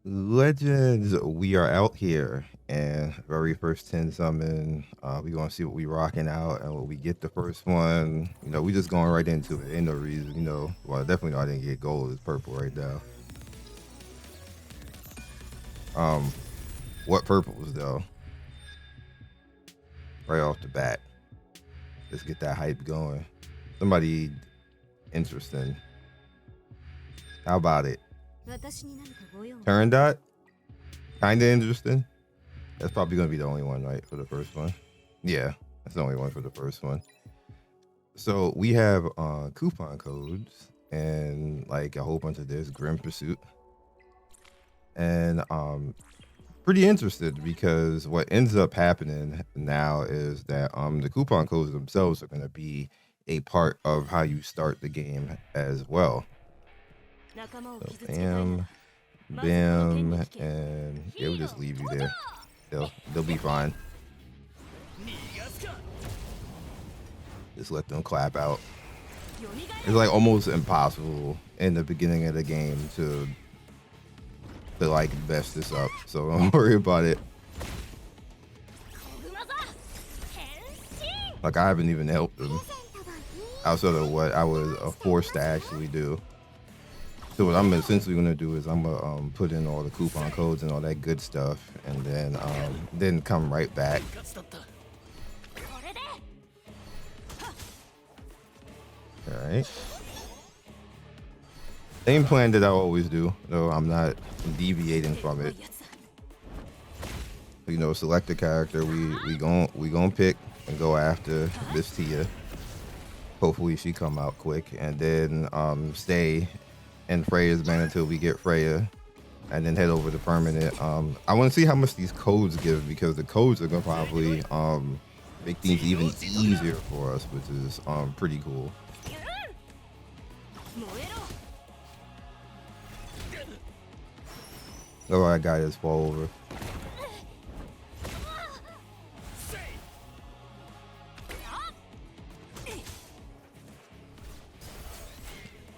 Legends, we are out here, and very first 10 summon, we gonna see what we rocking out, and what we get the first one. You know, we just going right into it. Ain't no reason, you know. Well, definitely know I didn't get gold. It's purple right now. What purples though? Right off the bat, let's get that hype going. Somebody interesting. How about it? Turn dot, kinda interesting. That's probably gonna be the only one, right, for the first one. Yeah, that's the only one for the first one. So we have coupon codes and like a whole bunch of this Grim Pursuit, and pretty interested because what ends up happening now is that the coupon codes themselves are going to be a part of how you start the game as well. So bam, bam, and it'll just leave you there. They'll be fine. Just let them clap out. It's like almost impossible in the beginning of the game to like mess this up, so don't worry about it. Like I haven't even helped them outside of what I was forced to actually do. So what I'm essentially gonna do is I'm gonna put in all the coupon codes and all that good stuff, and then come right back. All right. Same plan that I always do, though I'm not deviating from it. You know, select a character we gon' pick and go after this Tia. Hopefully she come out quick, and then stay in Freya's band until we get Freya, and then head over to permanent. I want to see how much these codes give, because the codes are gonna probably make things even easier for us, which is pretty cool. Oh, that guy just fall over.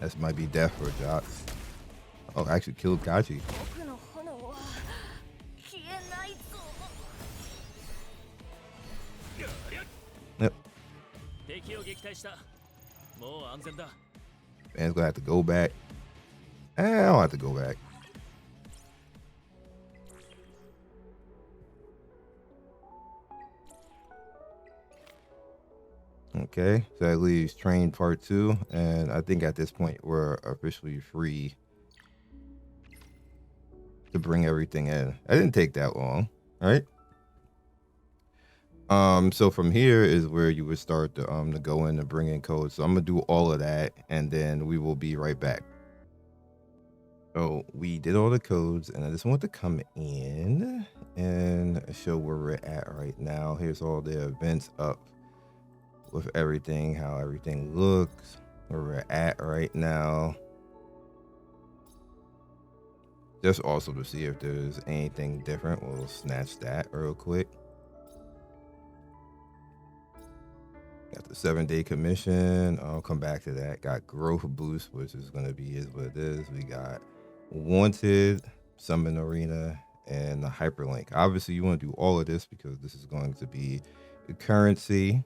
This might be death for Jock. Oh, I actually killed Gachi. Yep. Man's gonna have to go back. I don't have to go back. Okay, so that leaves train part 2, and I think at this point we're officially free to bring everything in. That didn't take that long, right? So from here is where you would start to go in and bring in codes. So I'm gonna do all of that, and then we will be right back. So we did all the codes, and I just want to come in and show where we're at right now. Here's all the events up with everything, how everything looks, where we're at right now. Just also to see if there's anything different. We'll snatch that real quick. Got the 7-day commission. I'll come back to that. Got growth boost, which is going to be what it is. We got wanted, summon arena, and the hyperlink. Obviously you want to do all of this because this is going to be the currency.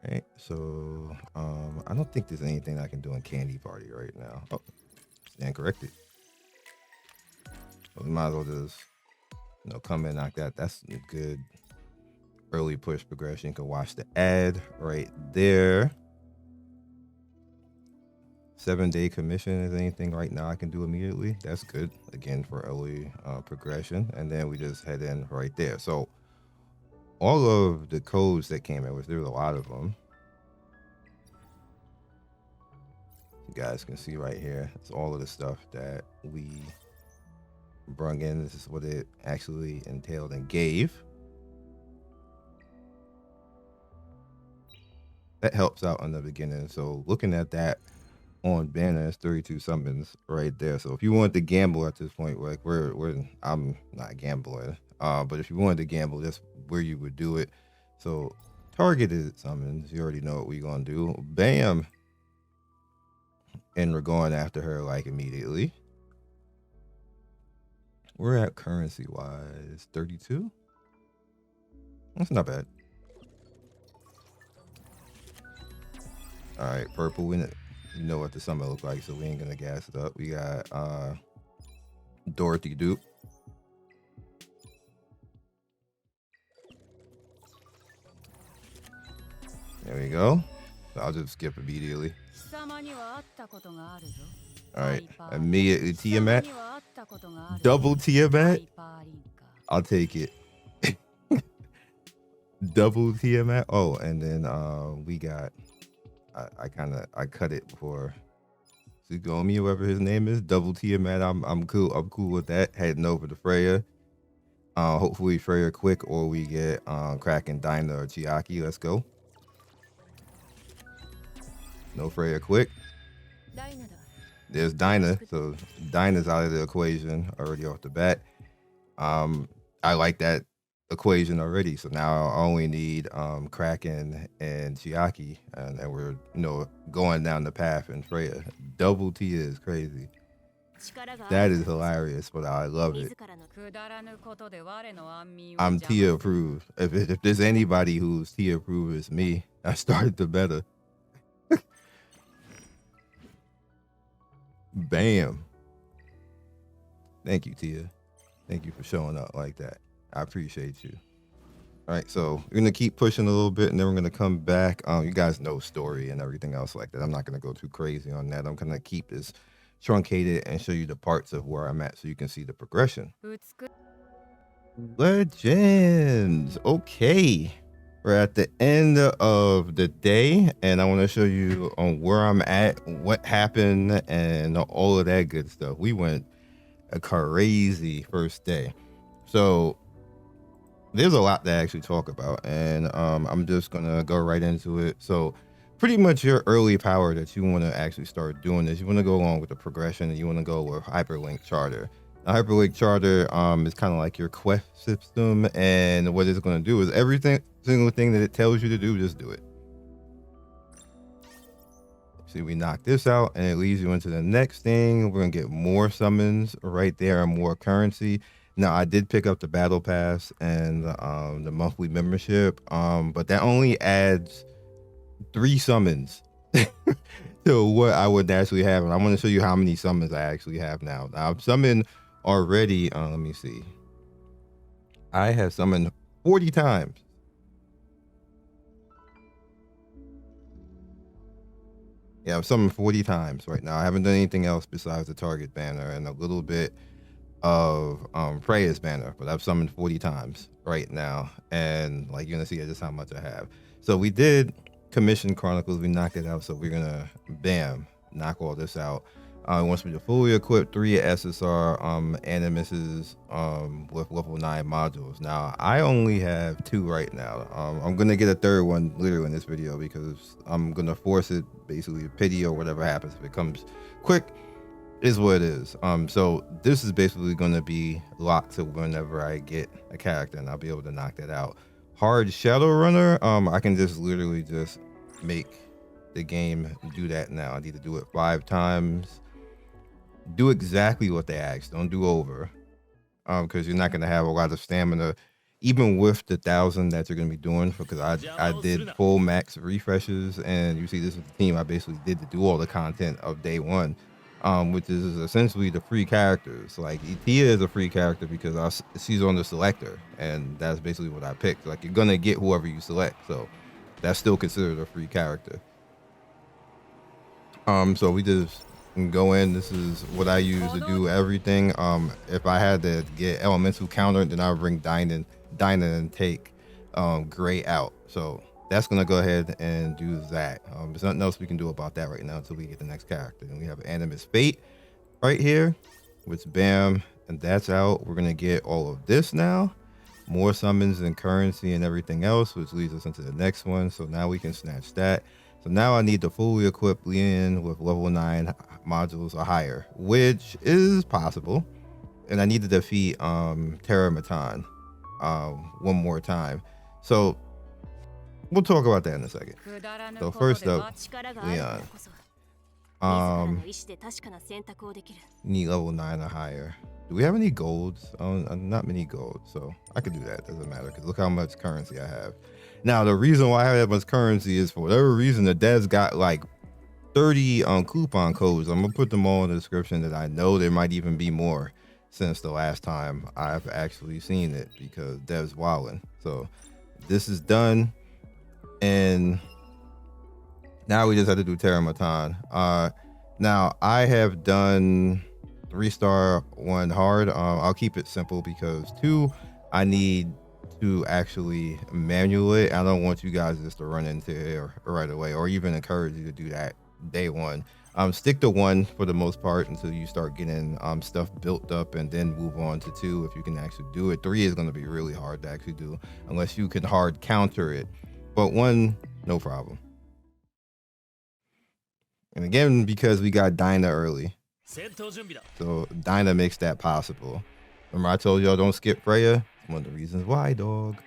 Right, so I don't think there's anything I can do in Candy Party right now. Oh, stand corrected. So we might as well just, you know, come in like that. That's a good early push progression. You can watch the ad right there. 7-day commission is anything right now I can do immediately. That's good, again, for early progression. And then we just head in right there. So all of the codes that came in, which there's a lot of them, you guys can see right here. It's all of the stuff that we brung in. This is what it actually entailed and gave. That helps out in the beginning. So looking at that on banner, is 32 summons right there. So if you want to gamble at this point, like I'm not gambling, but if you wanted to gamble, that's where you would do it. So targeted summons, you already know what we're gonna do. Bam, and we're going after her like immediately. we're at currency wise 32. That's not bad. All right, purple. We know what the summon looks like, so we ain't gonna gas it up. We got Dorothy dupe. There we go. So I'll just skip immediately. All right, immediately Tiamat. Double Tiamat. I'll take it. Double Tiamat. Oh, and then we got. I cut it before Tsugomi, whoever his name is. Double Tiamat. I'm cool. I'm cool with that. Heading over to Freya. Hopefully Freya quick, or we get Kraken, Dinah, or Chiaki. Let's go. No Freya quick. There's Dinah, so Dinah's out of the equation already off the bat. I like that equation already, so now I only need Kraken and Chiaki, and we're going down the path in Freya. Double T is crazy. That is hilarious, but I love it. I'm Tia approved. If there's anybody who's Tia approved, it's me. I started the better. Bam. Thank you, Tia. Thank you for showing up like that. I appreciate you. All right, so we're gonna keep pushing a little bit, and then we're gonna come back. You guys know story and everything else like that. I'm not gonna go too crazy on that. I'm gonna keep this truncated and show you the parts of where I'm at so you can see the progression. Legends. Okay. We're at the end of the day, and I want to show you on where I'm at, what happened, and all of that good stuff. We went a crazy first day. So there's a lot to actually talk about, and I'm just going to go right into it. So pretty much your early power that you want to actually start doing is you want to go along with the progression, and you want to go with Hyperlink Charter. Now, Hyperlink Charter is kind of like your quest system, and what it's going to do is everything, single thing that it tells you to do, just do it. See, we knock this out, and it leads you into the next thing. We're going to get more summons right there and more currency. Now, I did pick up the battle pass and the monthly membership, but that only adds 3 summons to what I would naturally have. And I want to show you how many summons I actually have now. Now, I've summoned already, let me see. I have summoned 40 times. Yeah, I've summoned 40 times right now. I haven't done anything else besides the target banner and a little bit of Freya's banner, but I've summoned 40 times right now, and like you're gonna see just how much I have. So we did Commission Chronicles, we knocked it out, so we're gonna bam knock all this out. It wants me to fully equip 3 SSR Animuses with level 9 modules. Now I only have 2 right now. I'm gonna get a 3rd one literally in this video because I'm gonna force it, basically pity or whatever happens. If it comes quick, is what it is. So this is basically going to be locked to whenever I get a character, and I'll be able to knock that out. Hard Shadow Runner, I can just literally just make the game do that now. I need to do it 5 times. Do exactly what they asked. Don't do over, because you're not going to have a lot of stamina, even with the 1,000 that you're going to be doing. Because I did full max refreshes, and you see this is the team I basically did to do all the content of day 1. Which is essentially the free characters. Like Etheria is a free character because she's on the selector, and that's basically what I picked. Like you're gonna get whoever you select, so that's still considered a free character. So we just go in. This is what I use to do everything. If I had to get elemental counter, then I would bring Dinah and take Gray out. So that's gonna go ahead and do that. There's nothing else we can do about that right now until we get the next character. And we have Animus Fate right here, which bam, and that's out. We're gonna get all of this now, more summons and currency and everything else, which leads us into the next one. So now we can snatch that. So now I need to fully equip Leon with level 9 modules or higher, which is possible. And I need to defeat Terramatan one more time. So we'll talk about that in a second. So first up, Leon. Need level 9 or higher. Do we have any golds? Not many gold, so I could do that. Doesn't matter because look how much currency I have. Now the reason why I have that much currency is for whatever reason the devs got like 30 coupon codes. I'm gonna put them all in the description. That I know there might even be more since the last time I've actually seen it because devs wildin'. So this is done, and now we just have to do Terramatan. Now I have done 3-star 1 hard. I'll keep it simple because 2 I need to actually manual it. I don't want you guys just to run into it right away or even encourage you to do that day 1. Stick to 1 for the most part until you start getting stuff built up, and then move on to 2 if you can actually do it. 3 is going to be really hard to actually do unless you can hard counter it, but 1 no problem. And again, because we got Dinah early, so Dinah makes that possible. Remember I told y'all don't skip Freya? It's one of the reasons why, dog.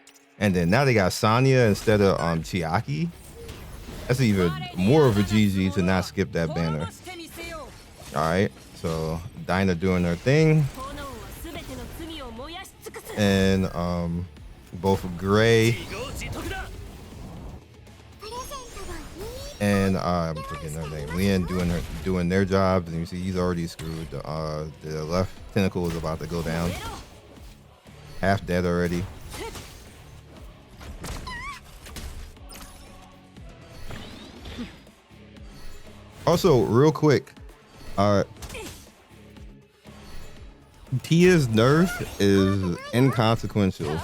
And then now they got Sania instead of Chiaki. That's even more of a GG to not skip that banner. All right, so Dinah doing her thing, and both Gray and I'm forgetting her name, Leon doing their jobs, and you see he's already screwed. The left tentacle is about to go down, half dead already. Also, real quick, Tia's nerf is inconsequential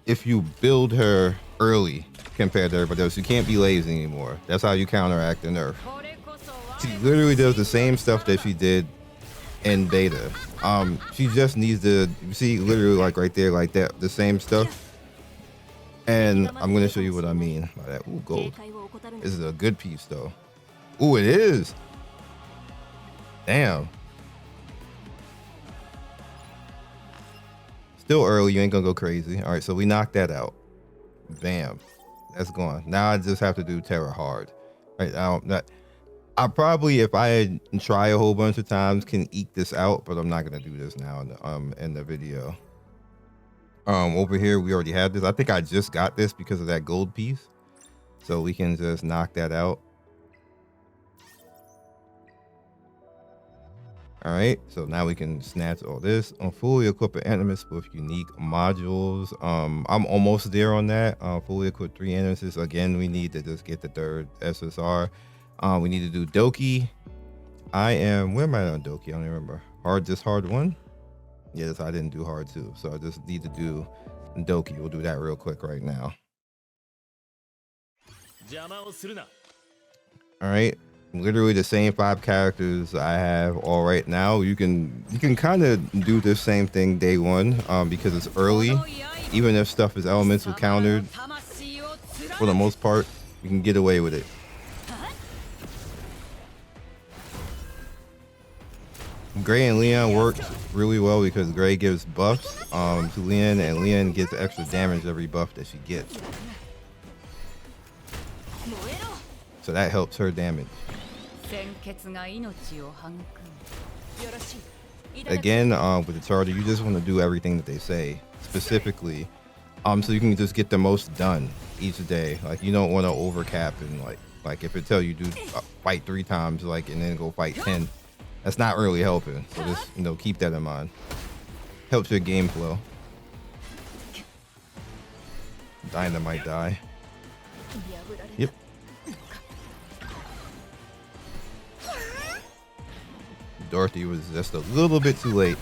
if you build her early compared to everybody else. You can't be lazy anymore. That's how you counteract the nerf. She literally does the same stuff that she did in beta. She just needs to, you see, literally like right there, like that, the same stuff. And I'm gonna show you what I mean by that. Ooh, gold. This is a good piece though. Ooh, it is. Damn. Still early, you ain't gonna go crazy. All right, so we knocked that out. Bam. That's gone. Now I just have to do Terra hard. Right now, I probably, if I try a whole bunch of times, can eke this out, but I'm not gonna do this now in the video. Over here we already had this. I think I just got this because of that gold piece, so we can just knock that out. All right, so now we can snatch all this. Fully equip an Animus with unique modules. I'm almost there on that. Fully equip 3 Animuses. Again, we need to just get the 3rd SSR. We need to do Doki. Where am I on Doki? I don't even remember. Hard 1? Yes, I didn't do hard 2. So I just need to do Doki. We'll do that real quick right now. All right. Literally the same 5 characters I have all right now. You can kind of do the same thing day 1 because it's early. Even if stuff is elemental countered, for the most part, you can get away with it. Gray and Leon works really well because Gray gives buffs to Leon, and Leon gets extra damage every buff that she gets. So that helps her damage. Again, with the charter, you just want to do everything that they say specifically, so you can just get the most done each day. Like you don't want to overcap and like if it tell you do fight 3 times, like and then go fight 10, that's not really helping. So just keep that in mind. Helps your game flow. Dinah might die. Yep. Dorothy was just a little bit too late.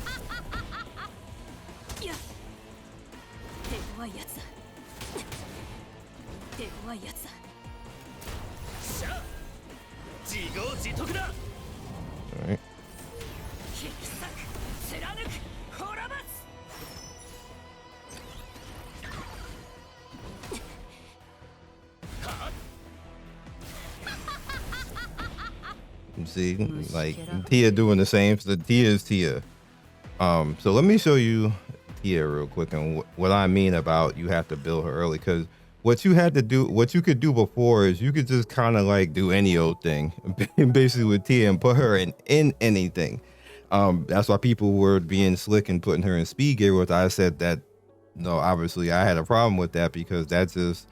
All right. See, like Tia doing the same. So Tia is Tia. So let me show you Tia real quick and what I mean about you have to build her early, because what you had to do, what you could do before is you could just kind of like do any old thing, basically with Tia, and put her in anything. That's why people were being slick and putting her in speed gear, which I said that, no, obviously I had a problem with that because that just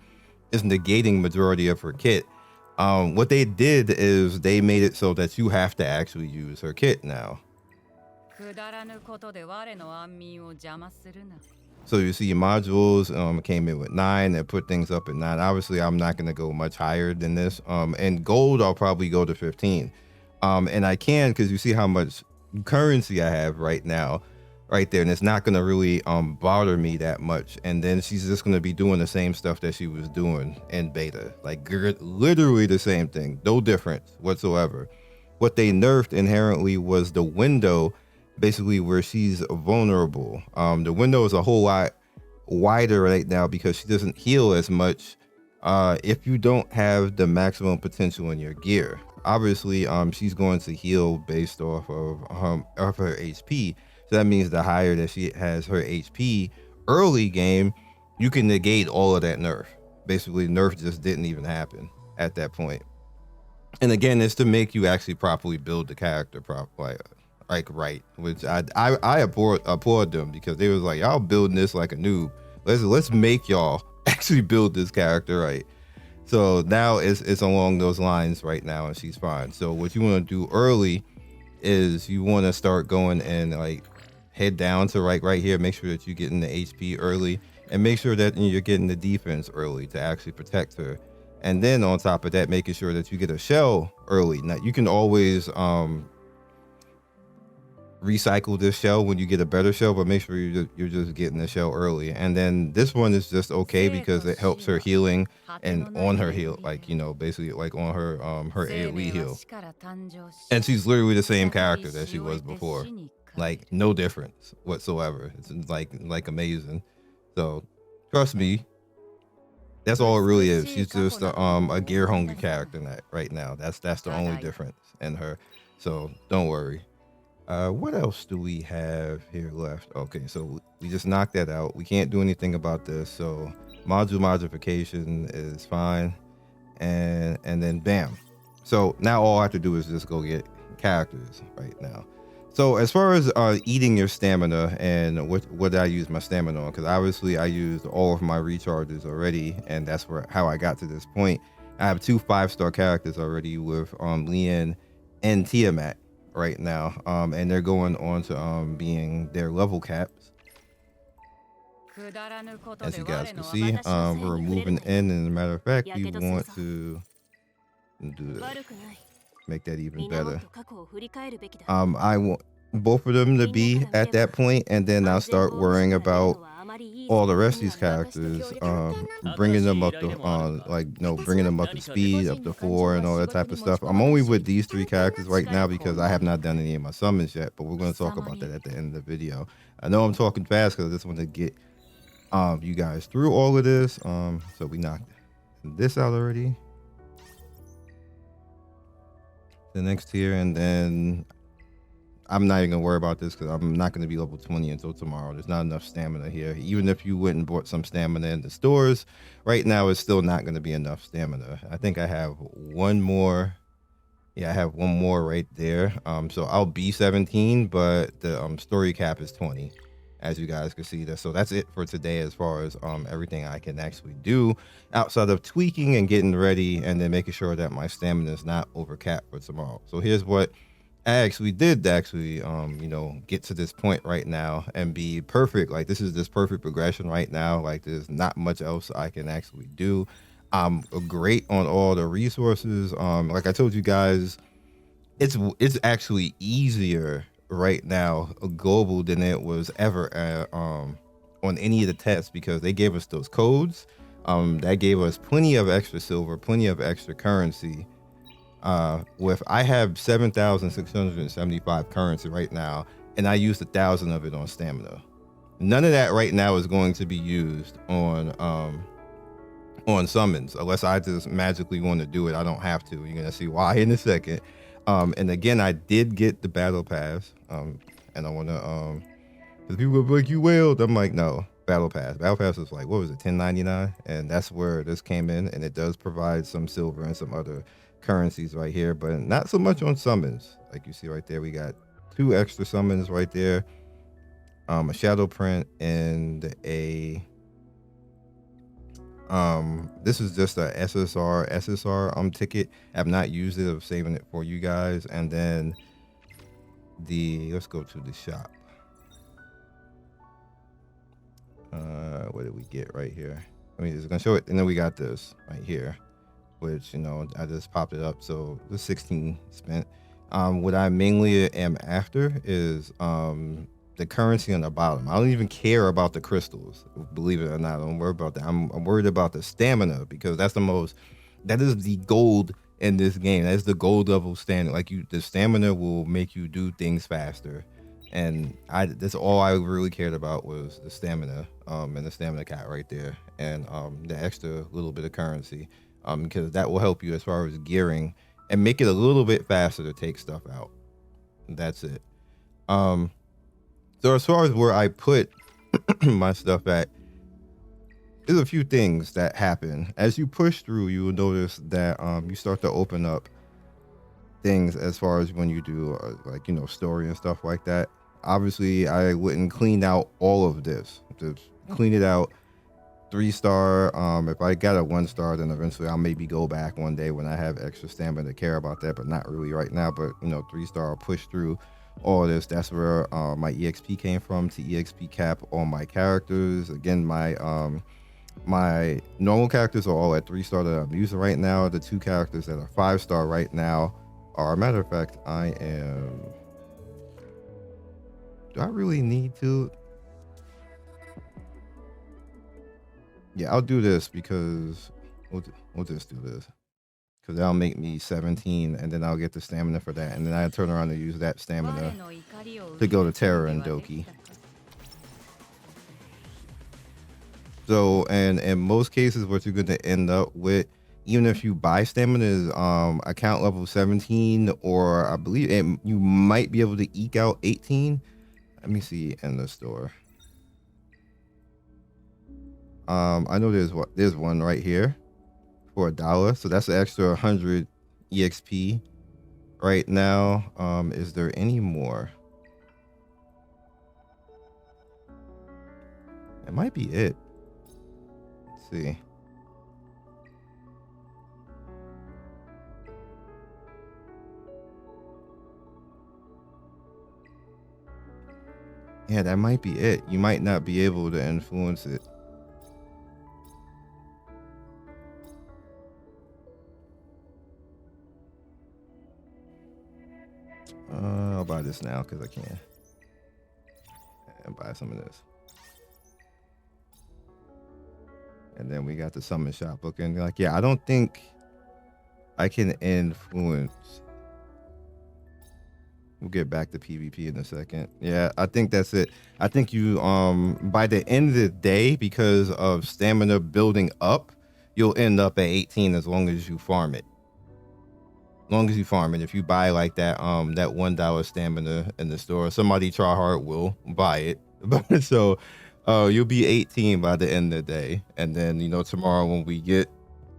is negating majority of her kit. What they did is they made it so that you have to actually use her kit now. So you see modules came in with 9 and put things up at 9. Obviously, I'm not going to go much higher than this. And gold, I'll probably go to 15. And I can, because you see how much currency I have right now, right there. And it's not going to really bother me that much. And then she's just going to be doing the same stuff that she was doing in beta. Like literally the same thing. No difference whatsoever. What they nerfed inherently was the window, basically where she's vulnerable. The window is a whole lot wider right now because she doesn't heal as much if you don't have the maximum potential in your gear. Obviously, she's going to heal based off of her HP. So that means the higher that she has her HP early game, you can negate all of that nerf. Basically, nerf just didn't even happen at that point. And again, it's to make you actually properly build the character properly. Like right, which I applaud them because they was like, y'all building this like a noob. Let's make y'all actually build this character right. So now it's along those lines right now, and she's fine. So what you want to do early is you want to start going and like head down to right here. Make sure that you're getting the HP early, and make sure that you're getting the defense early to actually protect her. And then on top of that, making sure that you get a shell early. Now you can always recycle this shell when you get a better shell, but make sure you're just getting the shell early. And then this one is just okay because it helps her healing and on her heal, like, you know, basically like on her AoE heal. And she's literally the same character that she was before, like no difference whatsoever. It's like amazing. So trust me, that's all it really is. She's just a gear hungry character right now. That's the only difference in her. So don't worry. What else do we have here left? Okay, so we just knocked that out. We can't do anything about this. So module modification is fine. And then bam. So now all I have to do is just go get characters right now. So as far as eating your stamina and what I use my stamina on, because obviously I used all of my recharges already, and that's how I got to this point. I have 2 5-star characters already with Leon and Tiamat right now, and they're going on to being their level caps. As you guys can see, we're moving in, and as a matter of fact, we want to do this, make that even better. I want both of them to be at that point, and then I'll start worrying about all the rest of these characters, bringing them up to bringing them up to speed, up to 4 and all that type of stuff. I'm only with these 3 characters right now because I have not done any of my summons yet, but we're going to talk about that at the end of the video. I know I'm talking fast because I just want to get you guys through all of this. So we knocked this out already, the next tier, and then I'm not even gonna worry about this because I'm not gonna be level 20 until tomorrow. There's not enough stamina here. Even if you went and bought some stamina in the stores, right now it's still not gonna be enough stamina. I think I have one more. Yeah, I have one more right there. So I'll be 17, but the story cap is 20, as you guys can see. So that's it for today as far as everything I can actually do outside of tweaking and getting ready, and then making sure that my stamina is not over capped for tomorrow. So here's what I actually did you know, get to this point right now and be perfect. Like, this is this perfect progression right now. Like, there's not much else I can actually do. I'm great on all the resources. Like I told you guys, it's actually easier right now global than it was ever on any of the tests, because they gave us those codes that gave us plenty of extra silver, plenty of extra currency. I have 7,675 currency right now, and I used 1,000 of it on stamina. None of that right now is going to be used on summons unless I just magically want to do it. I don't have to. You're gonna see why in a second. And again, I did get the battle pass, and I want to because people are like, you wailed. I'm like, no, Battle Pass. Battle Pass was like, what was it, $10.99? And that's where this came in, and it does provide some silver and some other currencies right here, but not so much on summons. Like you see right there, we got 2 extra summons right there, a shadow print and a this is just a SSR ticket. I've not used it. I'm saving it for you guys. And then let's go to the shop. What did we get right here? I mean, it's gonna show it, and then we got this right here, which, you know, I just popped it up, so the 16 spent. What I mainly am after is the currency on the bottom. I don't even care about the crystals, believe it or not. I don't worry about that. I'm worried about the stamina, because that is the gold in this game. That's the gold level standard. Like, the stamina will make you do things faster. And that's all I really cared about, was the stamina, and the stamina cap right there, and the extra little bit of currency, because that will help you as far as gearing and make it a little bit faster to take stuff out. That's it. So as far as where I put my stuff at, there's a few things that happen as you push through. You will notice that you start to open up things as far as when you do like, you know, story and stuff like that. Obviously, I wouldn't clean out all of this. Just clean it out. 3-star. If I got a 1-star, then eventually I'll maybe go back one day when I have extra stamina to care about that, but not really right now. But, you know, 3-star, I'll push through all of this. That's where my EXP came from, to EXP cap on my characters. Again, my my normal characters are all at 3-star that I'm using right now. The 2 characters that are 5-star right now are, matter of fact, do I really need to? Yeah, I'll do this, because we'll just do this, because that'll make me 17, and then I'll get the stamina for that, and then I turn around and use that stamina to go to Terra and Doki. So, and in most cases, what you're going to end up with, even if you buy stamina, is account level 17, or I believe you might be able to eke out 18. Let me see in the store. I know there's one right here for $1, so that's an extra 100 EXP right now. Is there any more? It might be it. Let's see. Yeah, that might be it. You might not be able to influence it. I'll buy this now because I can. And buy some of this. And then we got the summon shop looking like, yeah, I don't think I can influence. We'll get back to PvP in a second. Yeah, I think that's it. I think you, by the end of the day, because of stamina building up, you'll end up at 18 as long as you farm it. As long as you farm it. If you buy like that, that $1 stamina in the store, somebody try hard will buy it. So, you'll be 18 by the end of the day. And then, you know, tomorrow when we get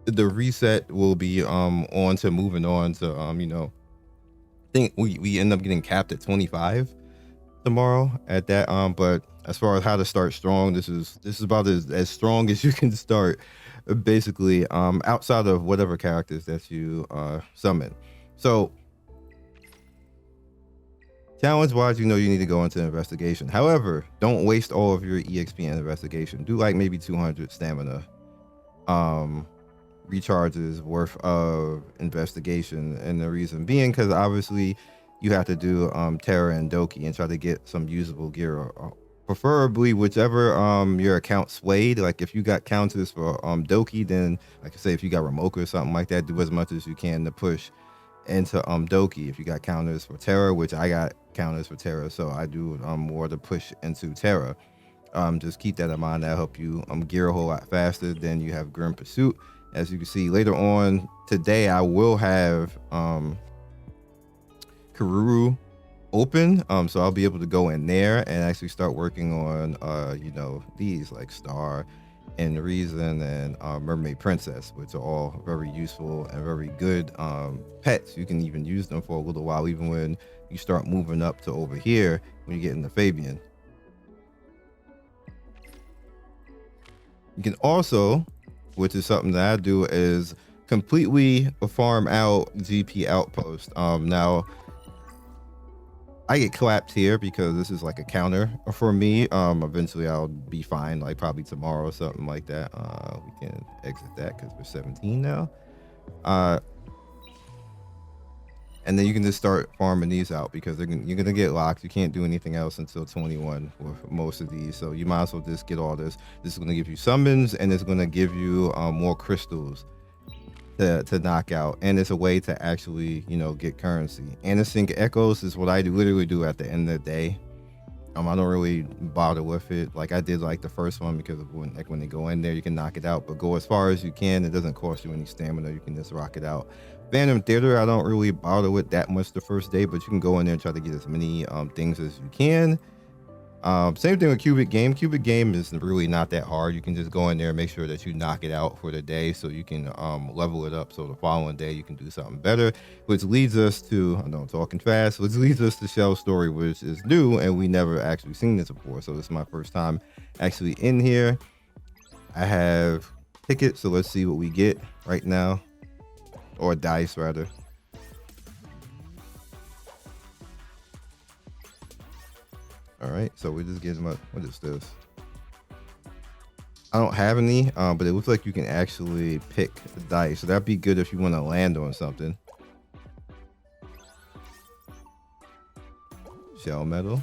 the reset, we'll be on to moving on to, you know, I think we end up getting capped at 25 tomorrow at that. But as far as how to start strong, this is about as strong as you can start, basically, outside of whatever characters that you summon. So challenge wise, you know, you need to go into investigation. However, don't waste all of your EXP in investigation. Do like maybe 200 stamina recharges worth of investigation, and the reason being because obviously you have to do Terra and Doki and try to get some usable gear, or preferably whichever your account swayed. Like if you got counters for Doki, then like I say, if you got Ramoka or something like that, do as much as you can to push into Doki. If you got counters for Terra, which I got counters for Terra, so I do more to push into Terra. Just keep that in mind. That'll help you gear a whole lot faster. Then you have Grim Pursuit. As you can see later on today, I will have Karuru open, so I'll be able to go in there and actually start working on you know, these like Star and Reason and Mermaid Princess, which are all very useful and very good pets. You can even use them for a little while, even when you start moving up to over here when you get into Fabian. You can also, which is something that I do, is completely farm out GP Outpost. Now I get clapped here because this is like a counter for me. Eventually I'll be fine, like probably tomorrow or something like that. We can exit that because we're 17 now. And then you can just start farming these out because you're gonna get locked. You can't do anything else until 21 with most of these, so you might as well just get all this. This is gonna give you summons, and it's gonna give you more crystals to knock out, and it's a way to actually, you know, get currency. And the sync echoes is what I literally do at the end of the day. I don't really bother with it. Like I did like the first one because of when they go in there, you can knock it out, but go as far as you can. It doesn't cost you any stamina. You can just rock it out. Phantom Theater, I don't really bother with that much the first day, but you can go in there and try to get as many things as you can. Same thing with Cubic Game. Cubic Game is really not that hard. You can just go in there and make sure that you knock it out for the day so you can level it up so the following day you can do something better, which leads us to, I know I'm talking fast, which leads us to Shell Story, which is new and we never actually seen this before. So this is my first time actually in here. I have tickets, so let's see what we get right now, or dice rather. All right, so we're just getting what is this? I don't have any, but it looks like you can actually pick the dice, so that'd be good if you want to land on something. Shell metal.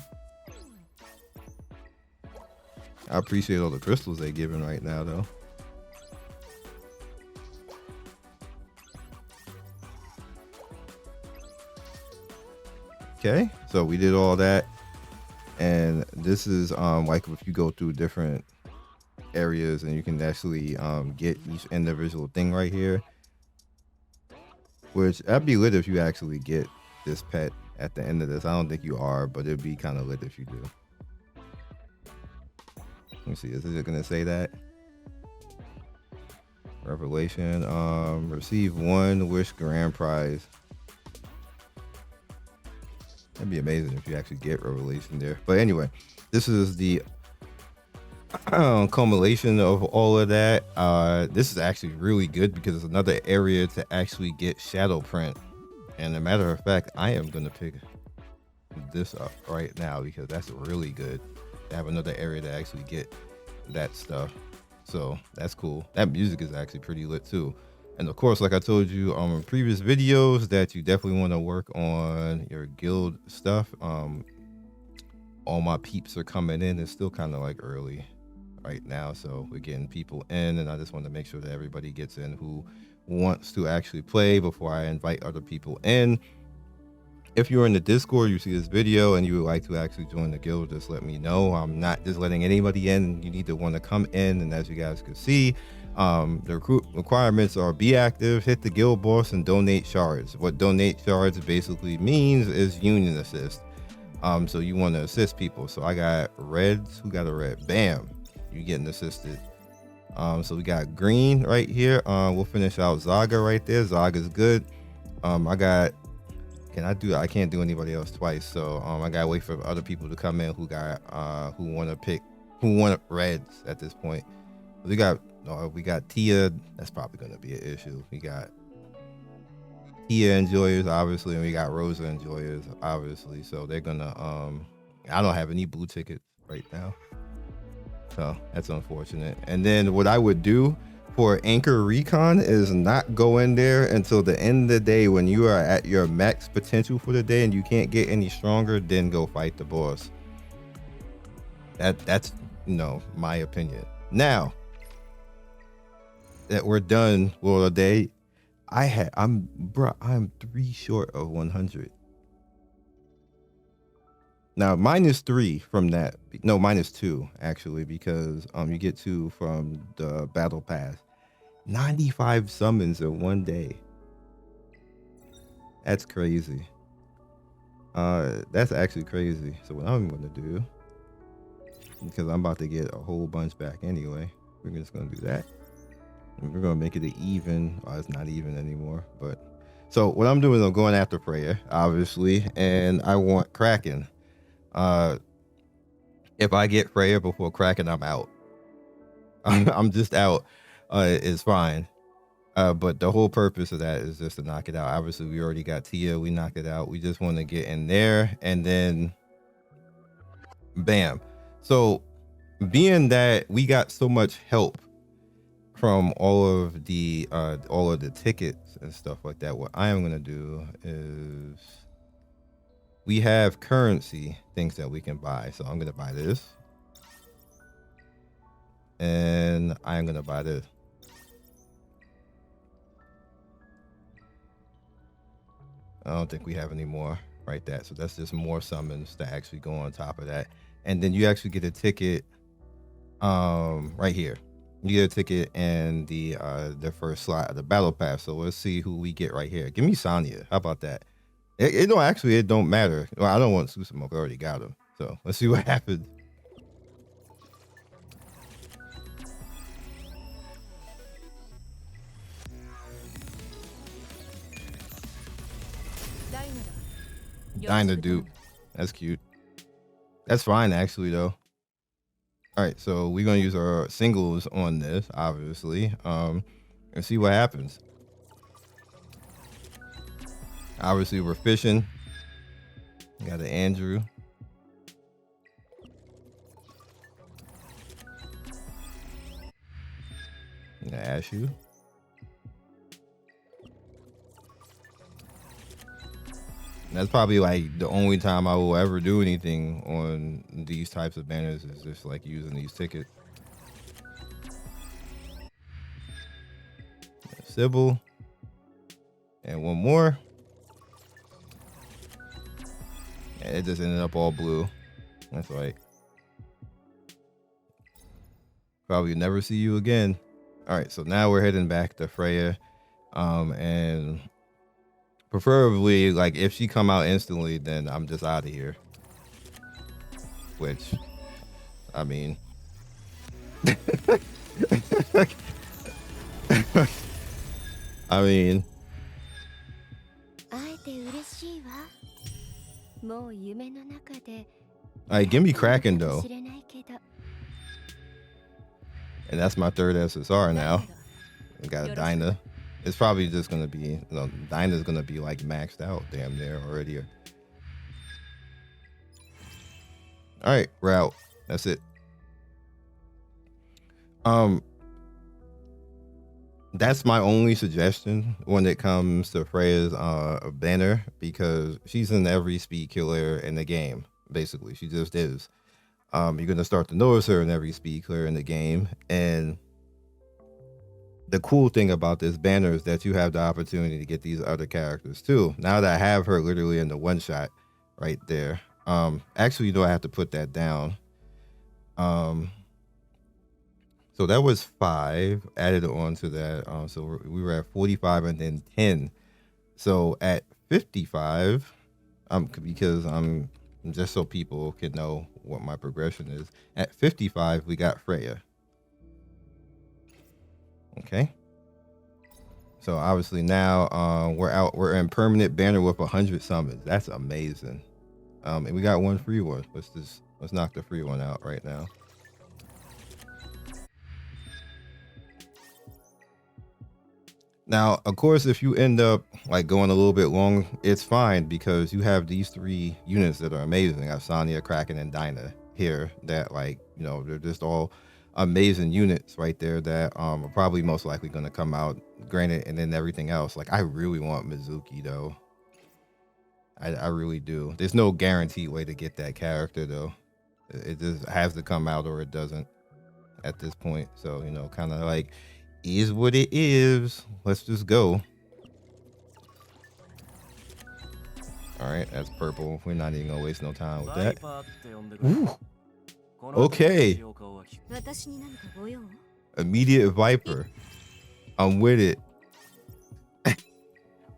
I appreciate all the crystals they're giving right now, though. Okay, so we did all that. And this is like if you go through different areas and you can actually get each individual thing right here, which that'd be lit if you actually get this pet at the end of this. I don't think you are, but it'd be kind of lit if you do. Let me see, is it gonna say that? Revelation, receive 1 wish grand prize. That'd be amazing if you actually get Revelation there. But anyway, this is the culmination of all of that. This is actually really good because it's another area to actually get Shadow Print. And a matter of fact, I am going to pick this up right now because that's really good to have another area to actually get that stuff. So that's cool. That music is actually pretty lit too. And of course, like I told you in previous videos, that you definitely want to work on your guild stuff. All my peeps are coming in. It's still kind of like early right now, so we're getting people in, and I just want to make sure that everybody gets in who wants to actually play before I invite other people in. If you're in the Discord, you see this video and you would like to actually join the guild, just let me know. I'm not just letting anybody in. You need to want to come in, and as you guys can see, the requirements are be active, hit the guild boss, and donate shards. What donate shards basically means is union assist. So you want to assist people. So I got reds. Who got a red? Bam, you getting assisted. So we got green right here. We'll finish out Zaga right there. Zaga's good. I got, I can't do anybody else twice, so I gotta wait for other people to come in who got who want reds at this point. We got Tia. That's probably gonna be an issue. We got Tia enjoyers, obviously, and we got Rosa enjoyers, obviously. So they're gonna I don't have any blue tickets right now, so that's unfortunate. And then what I would do for Anchor Recon is not go in there until the end of the day when you are at your max potential for the day and you can't get any stronger, then go fight the boss. That's my opinion. Now that we're done for the day, I'm 3 short of 100. Now -3 from that. No, -2 actually, because you get 2 from the battle pass. 95 summons in one day. That's crazy. That's actually crazy. So what I'm gonna do, because I'm about to get a whole bunch back anyway, we're just gonna do that. And we're gonna make it an even. Oh, it's not even anymore. But so what I'm doing is I'm going after Freya, obviously, and I want Kraken. If I get Freya before Kraken, I'm out. I'm just out. It's fine. But the whole purpose of that is just to knock it out. Obviously, we already got Tia. We knocked it out. We just want to get in there and then bam. So being that we got so much help from all of the tickets and stuff like that, what I am going to do is we have currency things that we can buy. So I'm going to buy this. And I'm going to buy this. I don't think we have any more right that. So that's just more summons to actually go on top of that. And then you actually get a ticket right here. You get a ticket and the first slot of the battle pass. So let's see who we get right here. Give me Sania. How about that? It don't actually, it don't matter. Well, I don't want Susumo. I already got him. So let's see what happens. Dyna dupe. That's cute. That's fine actually though. All right, so we're gonna use our singles on this, obviously, and see what happens. Obviously, we're fishing. Got an Andrew. I'm gonna ask you. That's probably like the only time I will ever do anything on these types of banners is just like using these tickets. Sybil. And one more. And it just ended up all blue. That's right. Probably never see you again. All right, so now we're heading back to Freya. And preferably, like, if she come out instantly, then I'm just out of here. Which, I mean... I mean... Alright, give me Kraken, though. And that's my third SSR now. We got a Dyna. It's probably just gonna be, you know, Dyna's gonna be like maxed out damn near already. All right, we're out. That's it. That's my only suggestion when it comes to Freya's banner, because she's in every speed killer in the game. Basically, she just is. You're gonna start to notice her in every speed killer in the game, and the cool thing about this banner is that you have the opportunity to get these other characters too. Now that I have her literally in the one shot right there. Actually, you know, I have to put that down. So that was 5 added on to that. So we were at 45 and then 10. So at 55, because I'm just so people can know what my progression is. At 55, we got Freya. Okay, so obviously now we're in permanent banner with 100 summons. That's amazing. And we got one free one. Let's knock the free one out right now. Now, of course, if you end up like going a little bit long, it's fine, because you have these 3 units that are amazing. I have Sania, Kraken, and Dyna here that, like, you know, they're just all amazing units right there that are probably most likely going to come out, granted. And then everything else, like, I really want Mizuki though. I really do. There's no guaranteed way to get that character though. It just has to come out or it doesn't at this point. So, you know, kind of like is what it is. Let's just go. All right, that's purple. We're not even gonna waste no time with that. Ooh. Okay. Immediate Viper. I'm with it.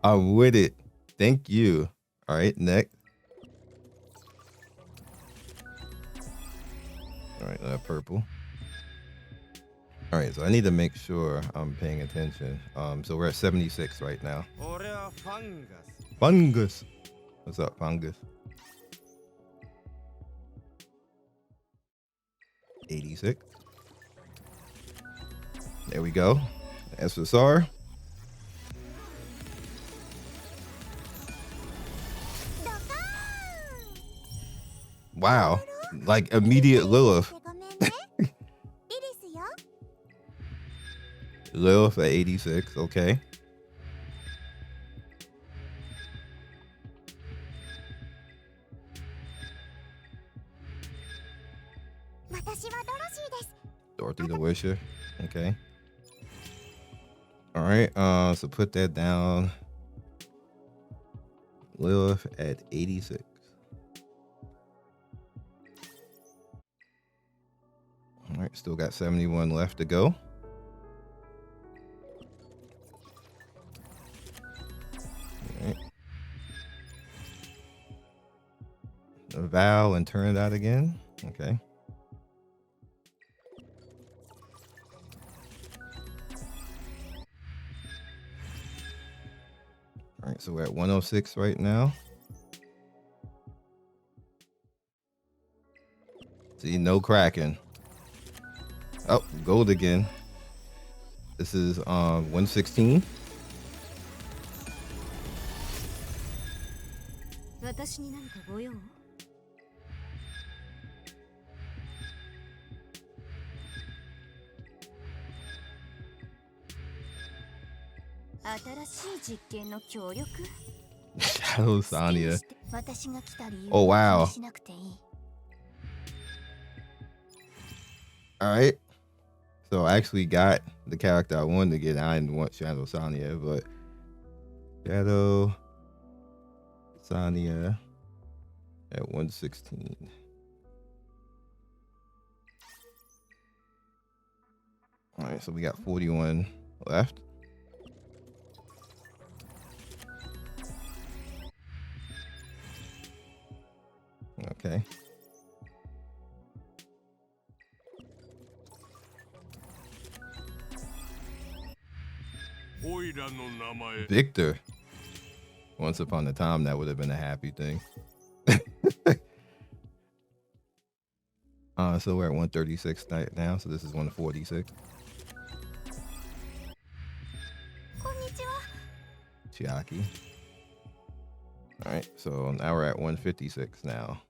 I'm with it. Thank you. All right, next. All right, purple. All right, so I need to make sure I'm paying attention. So we're at 76 right now. Fungus. What's up, Fungus? 86. There we go. SSR. Wow. Like immediate Lilith. Lilith at 86. Okay. Dorothy the Wisher. Okay. All right. So put that down. Lilith at 86. All right. Still got 71 left to go. All right. Val and turn that again. Okay. All right, so we're at 106 right now. See, no cracking. Oh, gold again. This is 116. Shadow Sania. Oh wow. All right. So I actually got the character I wanted to get. I didn't want Shadow Sania, but Shadow Sania at 116. All right, so we got 41 left. Okay. Victor. Once upon a time, that would have been a happy thing. So we're at 136 now, so this is 146. Chiaki. All right, so now we're at 156 now.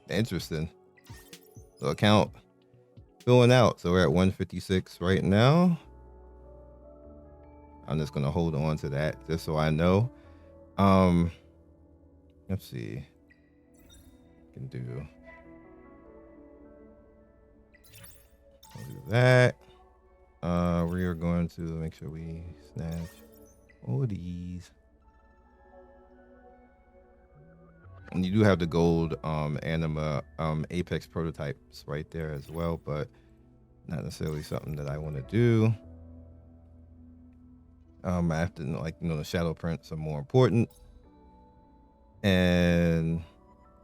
Interesting. So account filling out. So we're at 156 right now. I'm just gonna hold on to that just so I know. Let's see. I can do. I'll do that. We are going to make sure we snatch all these. And you do have the gold anima apex prototypes right there as well, but not necessarily something that I want to do. I have to, like, the shadow prints are more important, and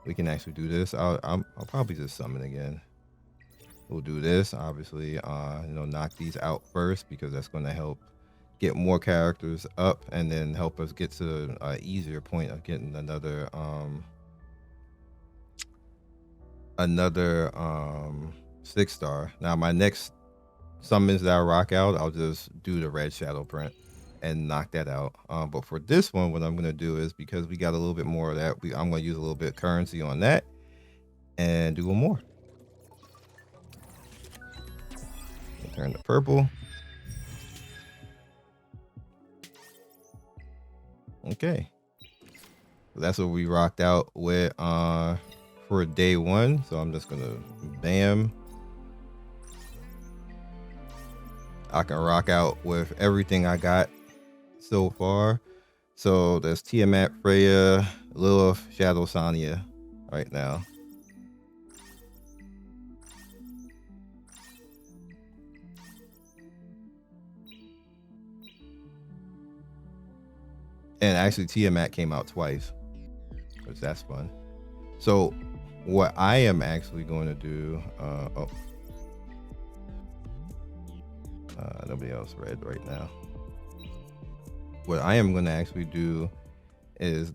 we can actually do this. I'll probably just summon again. We'll do this, obviously. Knock these out first because that's going to help get more characters up, and then help us get to an easier point of getting another 6-star. Now my next summons that I rock out, I'll just do the red shadow print and knock that out. But for this one, what I'm going to do is, because we got a little bit more of that, I'm going to use a little bit of currency on that and do one more. Turn to purple. Okay, so that's what we rocked out with for day one. So I'm just gonna bam. I can rock out with everything I got so far. So there's Tiamat, Freya, Lilith, Shadow Sania right now. And actually Tiamat came out twice, which that's fun. So what I am actually going to do, nobody else read right now. What I am going to actually do is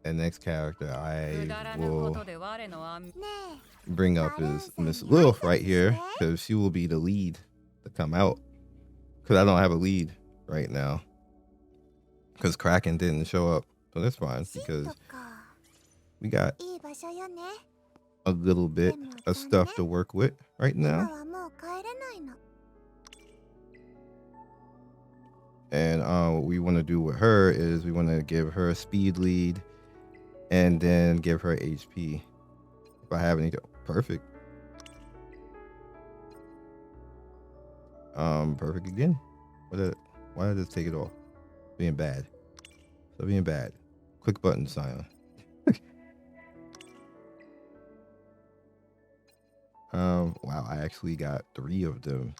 the next character I will bring up is Miss Lilith right here, because she will be the lead to come out, because I don't have a lead right now because Kraken didn't show up. So that's fine, because we got a little bit of stuff to work with right now. And what we want to do with her is we want to give her a speed lead and then give her HP. If I have any, perfect. Perfect again. Why did I just take it off? Being bad. So being bad. Click button, Scion. Wow, I actually got 3 of them.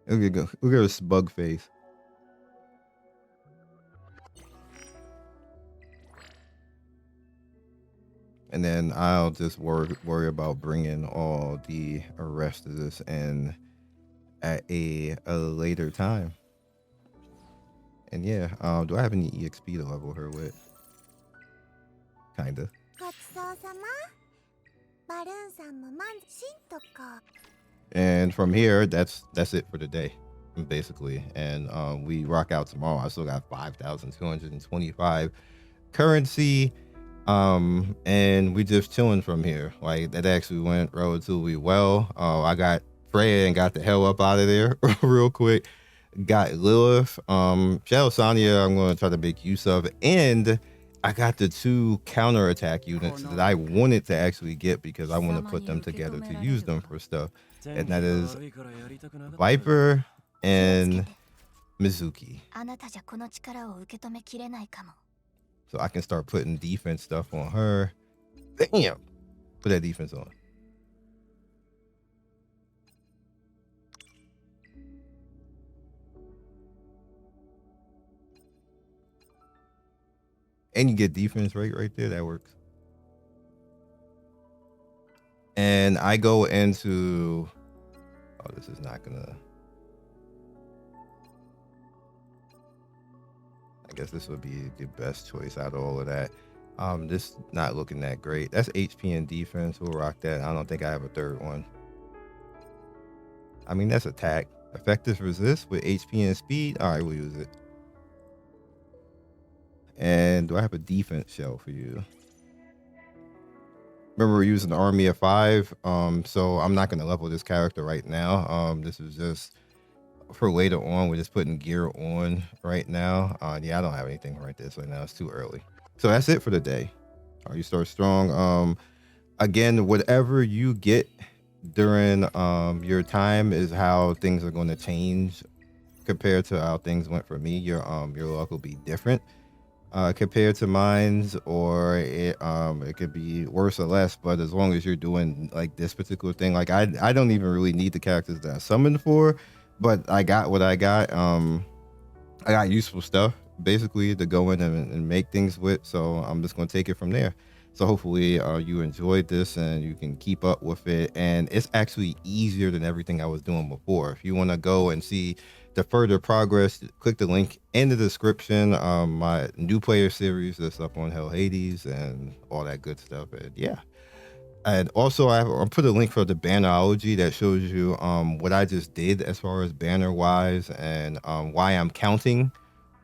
Look at this bug face. And then I'll just worry about bringing all the rest of this in at a later time. And yeah, do I have any EXP to level her with? Kinda. And from here, that's it for the day, basically. And we rock out tomorrow. I still got 5,225 currency. And we just chilling from here. Like, that actually went relatively well. I got Freya and got the hell up out of there real quick. Got Lilith, Shadow Sania I'm going to try to make use of, and I got the 2 counterattack units that I wanted to actually get because I want to put them together to use them for stuff, and that is Viper and Mizuki. So I can start putting defense stuff on her. Damn! Put that defense on. And you get defense right there. That works. And I go into... Oh, this is not gonna... I guess this would be the best choice out of all of that. This not looking that great. That's HP and defense. We'll rock that. I don't think I have a third one. I mean, that's attack. Effective resist with HP and speed. All right, we'll use it. And do I have a defense shell for you? Remember, we're using the army of 5. So I'm not going to level this character right now. This is just for later on. We're just putting gear on right now. Yeah, I don't have anything right this right now. It's too early. So that's it for the day. You start strong. Again, whatever you get during your time is how things are going to change compared to how things went for me. Your luck will be different compared to mine's, or it could be worse or less. But as long as you're doing like this particular thing, like I don't even really need the characters that I summoned for, but I got what I got. I got useful stuff basically to go in and make things with, so I'm just going to take it from there. So hopefully you enjoyed this and you can keep up with it, and it's actually easier than everything I was doing before. If you want to go and see the further progress, click the link in the description. My new player series that's up on Hell Hades and all that good stuff. And yeah, and also I'll put a link for the bannerology that shows you what I just did as far as banner wise, and why I'm counting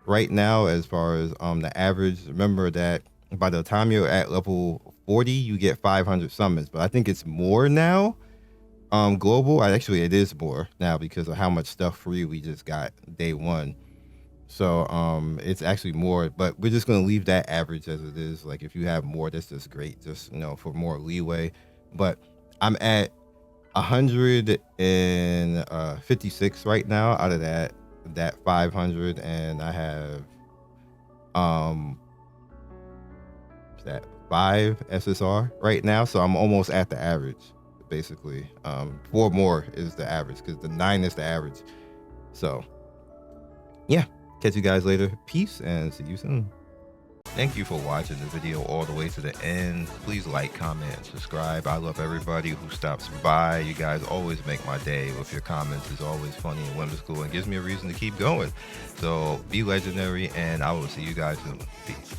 right now as far as the average. Remember that by the time you're at level 40 you get 500 summons, but I think it's more now. Global, actually it is more now because of how much stuff free we just got day 1. So it's actually more, but we're just going to leave that average as it is. Like if you have more, that's just great, just for more leeway. But I'm at 156 right now out of that 500, and I have that 5 SSR right now, so I'm almost at the average basically. 4 more is the average because the 9 is the average. So yeah, Catch you guys later. Peace and see you soon. Thank you for watching the video all the way to the end. Please like, comment, and subscribe. I love everybody who stops by. You guys always make my day with your comments. It's always funny and whimsical and gives me a reason to keep going. So be legendary, and I will see you guys soon. Peace.